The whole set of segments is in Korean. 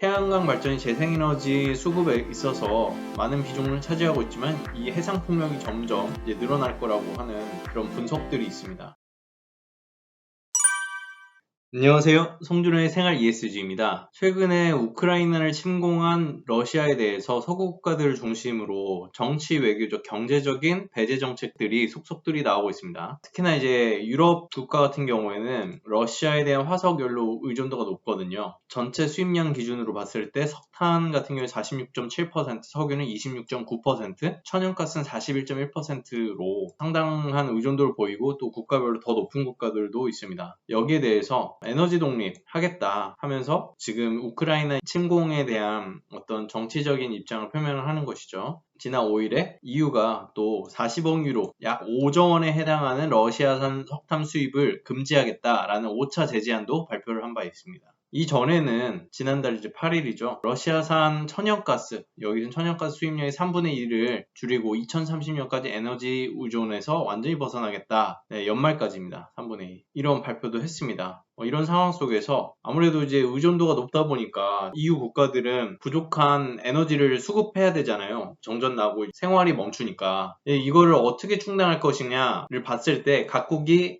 태양광 발전이 재생에너지 수급에 있어서 많은 비중을 차지하고 있지만 이 해상 풍력이 점점 이제 늘어날 거라고 하는 그런 분석들이 있습니다. 안녕하세요. 송준호의 생활 ESG입니다. 최근에 우크라이나를 침공한 러시아에 대해서 서구 국가들을 중심으로 정치, 외교적, 경제적인 배제 정책들이 속속들이 나오고 있습니다. 특히나 이제 유럽 국가 같은 경우에는 러시아에 대한 화석 연료 의존도가 높거든요. 전체 수입량 기준으로 봤을 때 석탄 같은 경우에 46.7%, 석유는 26.9%, 천연가스는 41.1%로 상당한 의존도를 보이고 또 국가별로 더 높은 국가들도 있습니다. 여기에 대해서 에너지 독립 하겠다 하면서 지금 우크라이나 침공에 대한 어떤 정치적인 입장을 표명을 하는 것이죠. 지난 5일에 EU가 또 40억 유로, 약 5조 원에 해당하는 러시아산 석탄 수입을 금지하겠다라는 5차 제재안도 발표를 한 바 있습니다. 이전에는 지난달 이제 8일이죠. 러시아산 천연가스, 여기는 천연가스 수입량의 3분의 1을 줄이고 2030년까지 에너지 의존에서 완전히 벗어나겠다. 네, 연말까지입니다. 3분의 2. 이런 발표도 했습니다. 이런 상황 속에서 아무래도 이제 의존도가 높다 보니까 EU 국가들은 부족한 에너지를 수급해야 되잖아요. 정전 나고 생활이 멈추니까. 이거를 어떻게 충당할 것이냐를 봤을 때 각국이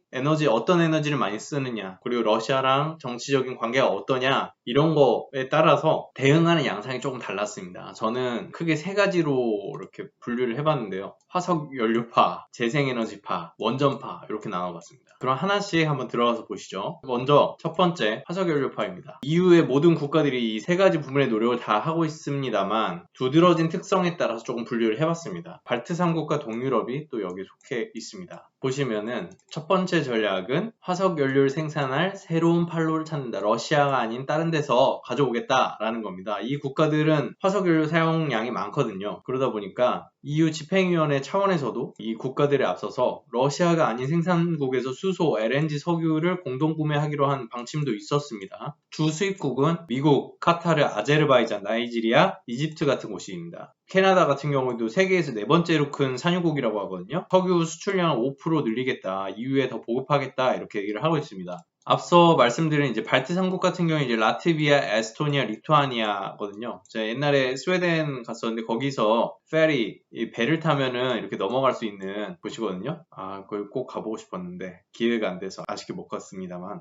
어떤 에너지를 많이 쓰느냐, 그리고 러시아랑 정치적인 관계가 어떠냐, 이런 거에 따라서 대응하는 양상이 조금 달랐습니다. 저는 크게 세 가지로 이렇게 분류를 해봤는데요. 화석연료파, 재생에너지파, 원전파 이렇게 나눠봤습니다. 그럼 하나씩 한번 들어가서 보시죠. 먼저 첫 번째 화석연료파입니다. EU의 모든 국가들이 이 세 가지 부분의 노력을 다 하고 있습니다만 두드러진 특성에 따라서 조금 분류를 해봤습니다. 발트 3국과 동유럽이 또 여기에 속해 있습니다. 보시면은 첫 번째 전략은 화석연료를 생산할 새로운 판로를 찾는다. 러시아가 아닌 다른 데서 가져오겠다라는 겁니다. 이 국가들은 화석연료 사용량이 많거든요. 그러다 보니까 EU 집행위원회 차원에서도 이 국가들에 앞서서 러시아가 아닌 생산국에서 수소, LNG, 석유를 공동 구매하기로 한 방침도 있었습니다. 주 수입국은 미국, 카타르, 아제르바이잔, 나이지리아, 이집트 같은 곳입니다. 캐나다 같은 경우도 세계에서 네 번째로 큰 산유국이라고 하거든요. 석유 수출량을 5% 늘리겠다, EU에 더 보급하겠다 이렇게 얘기를 하고 있습니다. 앞서 말씀드린 이제 발트 3국 같은 경우에 이제 라트비아, 에스토니아, 리투아니아거든요. 제가 옛날에 스웨덴 갔었는데 거기서 페리, 이 배를 타면은 이렇게 넘어갈 수 있는 곳이거든요. 그걸 꼭 가보고 싶었는데 기회가 안 돼서 아쉽게 못 갔습니다만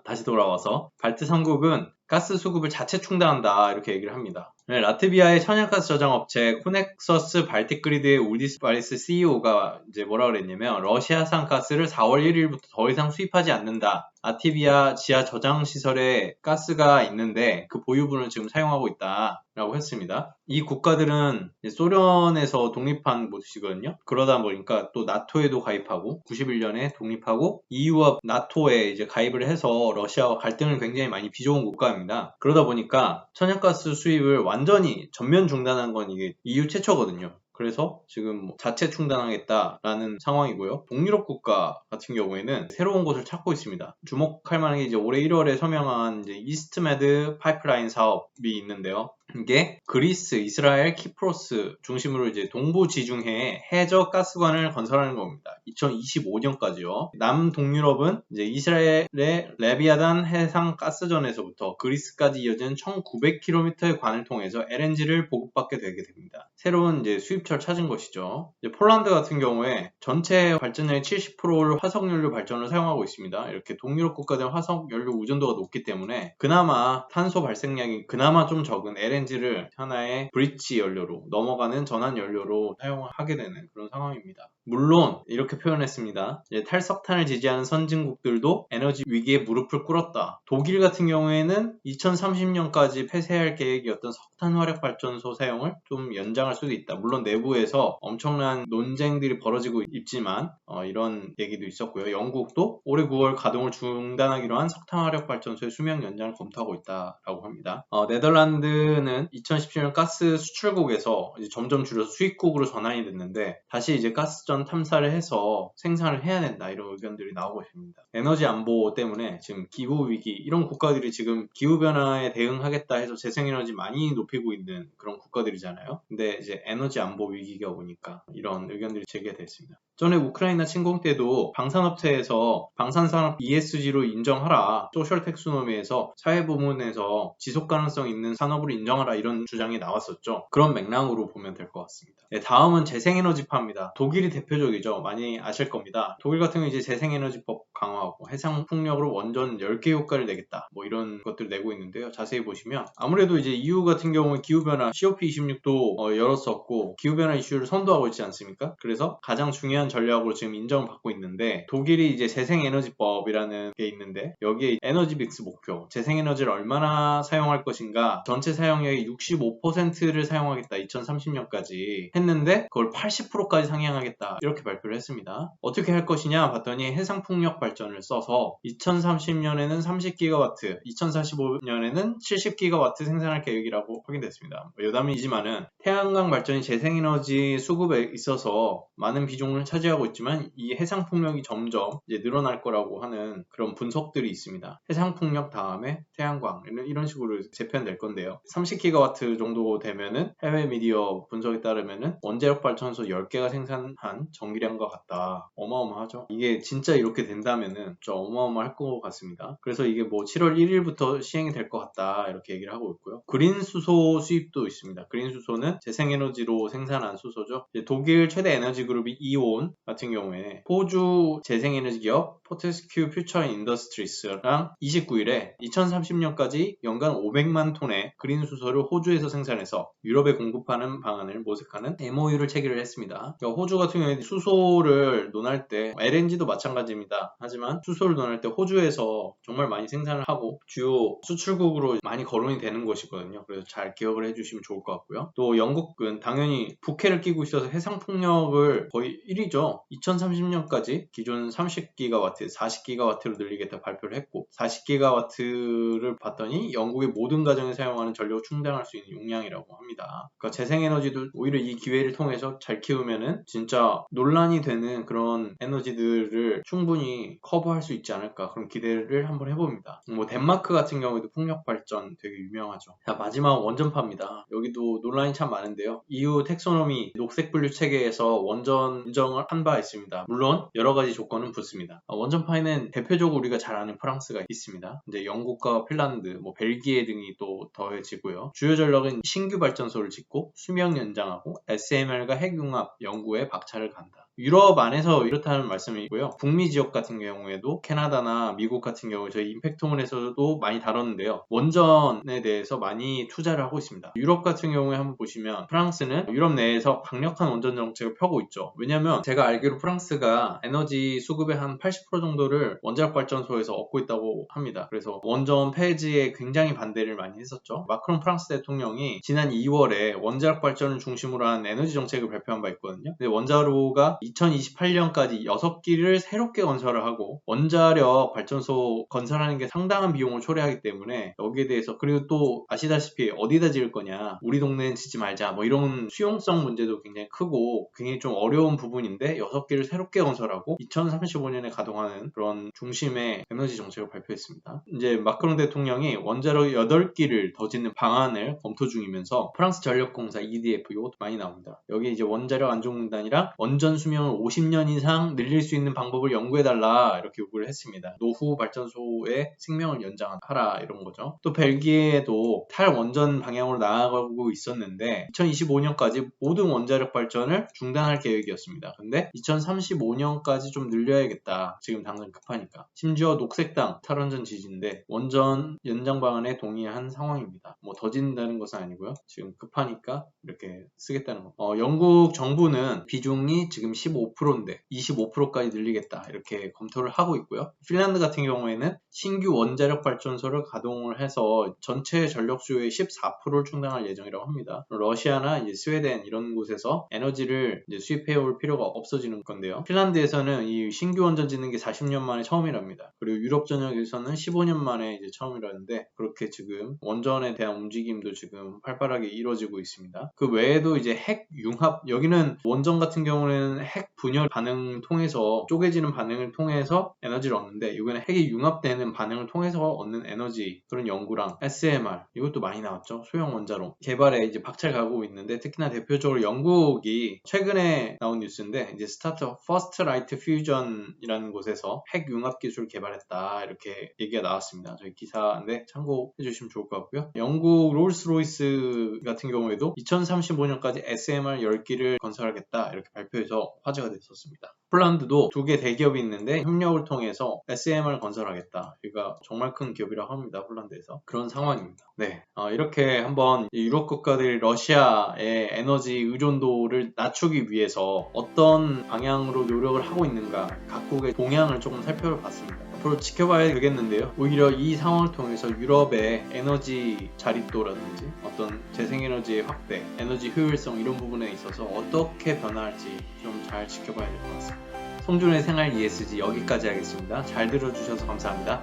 다시 돌아와서 발트 3국은 가스 수급을 자체 충당한다 이렇게 얘기를 합니다. 라트비아의 천연가스 저장업체 코넥서스 발틱그리드의 울디스 바리스 CEO가 이제 뭐라 그랬냐면 러시아산 가스를 4월 1일부터 더 이상 수입하지 않는다. 라트비아 지하 저장 시설에 가스가 있는데 그 보유분을 지금 사용하고 있다라고 했습니다. 이 국가들은 소련에서 독립한 곳이거든요. 그러다 보니까 또 나토에도 가입하고 91년에 독립하고 EU와 나토에 이제 가입을 해서 러시아와 갈등을 굉장히 많이 빚어온 국가입니다. 그러다 보니까 천연가스 수입을 완전히 전면 중단한 건 이게 EU 최초거든요. 그래서 지금 자체 충당하겠다라는 상황이고요. 동유럽 국가 같은 경우에는 새로운 곳을 찾고 있습니다. 주목할 만한 게 이제 올해 1월에 서명한 이제 이스트메드 파이프라인 사업이 있는데요. 이게 그리스, 이스라엘, 키프로스 중심으로 이제 동부 지중해에 해저 가스관을 건설하는 겁니다. 2025년까지요. 남동유럽은 이제 이스라엘의 레비아단 해상 가스전에서부터 그리스까지 이어지는 1900km의 관을 통해서 LNG를 보급받게 되게 됩니다. 새로운 이제 수입처를 찾은 것이죠. 이제 폴란드 같은 경우에 전체 발전량의 70%를 화석연료 발전을 사용하고 있습니다. 이렇게 동유럽 국가들은 화석연료 의존도가 높기 때문에 그나마 탄소 발생량이 그나마 좀 적은 LNG를 하나의 브릿지 연료로 넘어가는 전환 연료로 사용하게 되는 그런 상황입니다. 물론 이렇게 표현했습니다. 탈석탄을 지지하는 선진국들도 에너지 위기에 무릎을 꿇었다. 독일 같은 경우에는 2030년까지 폐쇄할 계획이었던 석탄 화력 발전소 사용을 좀 연장할 수도 있다. 물론 내부에서 엄청난 논쟁들이 벌어지고 있지만 이런 얘기도 있었고요. 영국도 올해 9월 가동을 중단하기로 한 석탄 화력 발전소의 수명 연장을 검토하고 있다라고 합니다. 네덜란드는 2017년 가스 수출국에서 이제 점점 줄여서 수입국으로 전환이 됐는데 다시 이제 가스전 탐사를 해서 생산을 해야 된다 이런 의견들이 나오고 있습니다. 에너지 안보 때문에 지금 기후 위기 이런 국가들이 지금 기후 변화에 대응하겠다 해서 재생에너지 많이 높이고 있는 그런 국가들이잖아요. 근데 이제 에너지 안보 위기가 오니까 이런 의견들이 제기가 됐습니다. 전에 우크라이나 침공 때도 방산업체에서 방산산업 ESG로 인정하라, 소셜 텍소노미에서 사회 부문에서 지속 가능성 있는 산업으로 인정하라 이런 주장이 나왔었죠. 그런 맥락으로 보면 될 것 같습니다. 네, 다음은 재생에너지파입니다. 독일이 대표적이죠. 많이 아실 겁니다. 독일 같은 경우 이제 재생에너지법 강화하고 해상풍력으로 원전 10개 효과를 내겠다, 뭐 이런 것들 내고 있는데요. 자세히 보시면 아무래도 이제 EU 같은 경우에 기후변화 COP26도 열었었고 기후변화 이슈를 선도하고 있지 않습니까? 그래서 가장 중요한 전략으로 지금 인정을 받고 있는데, 독일이 이제 재생에너지법이라는 게 있는데 여기에 에너지 믹스 목표, 재생에너지를 얼마나 사용할 것인가, 전체 사용량의 65%를 사용하겠다 2030년까지 했는데 그걸 80%까지 상향하겠다 이렇게 발표를 했습니다. 어떻게 할 것이냐 봤더니 해상풍력 발전을 써서 2030년에는 30GW, 2045년에는 70GW 생산할 계획이라고 확인됐습니다. 여담이지만은 태양광 발전이 재생에너지 수급에 있어서 많은 비중을 차지하고 있지만 이 해상풍력이 점점 이제 늘어날 거라고 하는 그런 분석들이 있습니다. 해상풍력 다음에 태양광 이런 식으로 재편될 건데요. 30GW 정도 되면은 해외 미디어 분석에 따르면은 원자력 발전소 10개가 생산한 전기량과 같다. 어마어마하죠. 이게 진짜 이렇게 된다면은 좀 어마어마할 것 같습니다. 그래서 이게 뭐 7월 1일부터 시행이 될 것 같다 이렇게 얘기를 하고 있고요. 그린 수소 수입도 있습니다. 그린 수소는 재생에너지로 생산한 수소죠. 독일 최대 에너지 그룹이 이온 같은 경우에 호주 재생에너지 기업 포테스큐 퓨처 인더스트리스랑 29일에 2030년까지 연간 500만 톤의 그린 수소를 호주에서 생산해서 유럽에 공급하는 방안을 모색하는 MOU를 체결을 했습니다. 그러니까 호주 같은 경우에 수소를 논할 때 LNG도 마찬가지입니다. 하지만 수소를 논할 때 호주에서 정말 많이 생산을 하고 주요 수출국으로 많이 거론이 되는 것이거든요. 그래서 잘 기억을 해주시면 좋을 것 같고요. 또 영국은 당연히 북해를 끼고 있어서 해상풍력을 거의 1위죠. 2030년까지 기존 30GW, 40GW로 늘리겠다 발표를 했고 40GW를 봤더니 영국의 모든 가정에 사용하는 전력을 충당할 수 있는 용량이라고 합니다. 그러니까 재생에너지도 오히려 이 기회를 통해서 잘 키우면은 진짜 논란이 되는 그런 에너지들을 충분히 커버할 수 있지 않을까, 그런 기대를 한번 해봅니다. 뭐 덴마크 같은 경우에도 풍력 발전 되게 유명하죠. 자, 마지막 원전파입니다. 여기도 논란이 참 많은데요. EU 텍소노미 녹색 분류 체계에서 원전 인정을 한 바 있습니다. 물론 여러 가지 조건은 붙습니다. 원전파에는 대표적으로 우리가 잘 아는 프랑스가 있습니다. 이제 영국과 핀란드, 뭐 벨기에 등이 또 더해지고요. 주요 전력은 신규 발전소를 짓고 수명 연장하고 SMR과 핵융합 연구에 박차를 간다. 유럽 안에서 이렇다는 말씀이고요. 북미 지역 같은 경우에도 캐나다나 미국 같은 경우 저희 임팩트홈에서도 많이 다뤘는데요. 원전에 대해서 많이 투자를 하고 있습니다. 유럽 같은 경우에 한번 보시면 프랑스는 유럽 내에서 강력한 원전 정책을 펴고 있죠. 왜냐하면 제가 알기로 프랑스가 에너지 수급의 한 80% 정도를 원자력 발전소에서 얻고 있다고 합니다. 그래서 원전 폐지에 굉장히 반대를 많이 했었죠. 마크롱 프랑스 대통령이 지난 2월에 원자력 발전을 중심으로 한 에너지 정책을 발표한 바 있거든요. 근데 원자로가 2028년까지 6기를 새롭게 건설을 하고 원자력 발전소 건설하는 게 상당한 비용을 초래하기 때문에 여기에 대해서, 그리고 또 아시다시피 어디다 지을 거냐, 우리 동네는 짓지 말자, 뭐 이런 수용성 문제도 굉장히 크고 굉장히 좀 어려운 부분인데 6기를 새롭게 건설하고 2035년에 가동하는 그런 중심의 에너지 정책을 발표했습니다. 이제 마크롱 대통령이 원자력 8기를 더 짓는 방안을 검토 중이면서 프랑스 전력공사 EDF 이것도 많이 나옵니다. 여기 이제 원자력 안전공단이랑 원전 수명을 50년 이상 늘릴 수 있는 방법을 연구해달라 이렇게 요구를 했습니다. 노후 발전소의 생명을 연장하라 이런 거죠. 또 벨기에도 탈원전 방향으로 나아가고 있었는데 2025년까지 모든 원자력 발전을 중단할 계획이었습니다. 근데 2035년까지 좀 늘려야겠다. 지금 당장 급하니까. 심지어 녹색당 탈원전 지지인데 원전 연장 방안에 동의한 상황입니다. 뭐 더 짓는다는 것은 아니고요. 지금 급하니까 이렇게 쓰겠다는 거. 영국 정부는 비중이 지금 15%인데 25%까지 늘리겠다 이렇게 검토를 하고 있고요. 핀란드 같은 경우에는 신규 원자력 발전소를 가동을 해서 전체 전력 수요의 14%를 충당할 예정이라고 합니다. 러시아나 이제 스웨덴 이런 곳에서 에너지를 이제 수입해 올 필요가 없어지는 건데요. 핀란드에서는 이 신규 원전 짓는 게 40년 만에 처음이랍니다. 그리고 유럽 전역에서는 15년 만에 이제 처음이라는데 그렇게 지금 원전에 대한 움직임도 지금 활발하게 이루어지고 있습니다. 그 외에도 이제 핵 융합, 여기는 원전 같은 경우는 핵 분열 반응 통해서 쪼개지는 반응을 통해서 에너지를 얻는데 이거는 핵이 융합되는 반응을 통해서 얻는 에너지 그런 연구랑 SMR 이것도 많이 나왔죠. 소형 원자로 개발에 이제 박차를 가고 있는데 특히나 대표적으로 영국이 최근에 나온 뉴스인데 이제 스타트업 퍼스트 라이트 퓨전이라는 곳에서 핵 융합 기술을 개발했다 이렇게 얘기가 나왔습니다. 저희 기사인데 참고해 주시면 좋을 것 같고요. 영국 롤스로이스 같은 경우에도 2035년까지 SMR 10기를 건설하겠다 이렇게 발표해서 화제가 됐었습니다. 폴란드도 두 개 대기업이 있는데 협력을 통해서 SMR 건설하겠다. 여기가 정말 큰 기업이라고 합니다. 폴란드에서. 그런 상황입니다. 네, 이렇게 한번 유럽 국가들이 러시아의 에너지 의존도를 낮추기 위해서 어떤 방향으로 노력을 하고 있는가 각국의 동향을 조금 살펴봤습니다. 앞으로 지켜봐야 되겠는데요. 오히려 이 상황을 통해서 유럽의 에너지 자립도라든지 어떤 재생에너지의 확대, 에너지 효율성 이런 부분에 있어서 어떻게 변화할지 좀 잘 지켜봐야 될 것 같습니다. 송준의 생활 ESG 여기까지 하겠습니다. 잘 들어주셔서 감사합니다.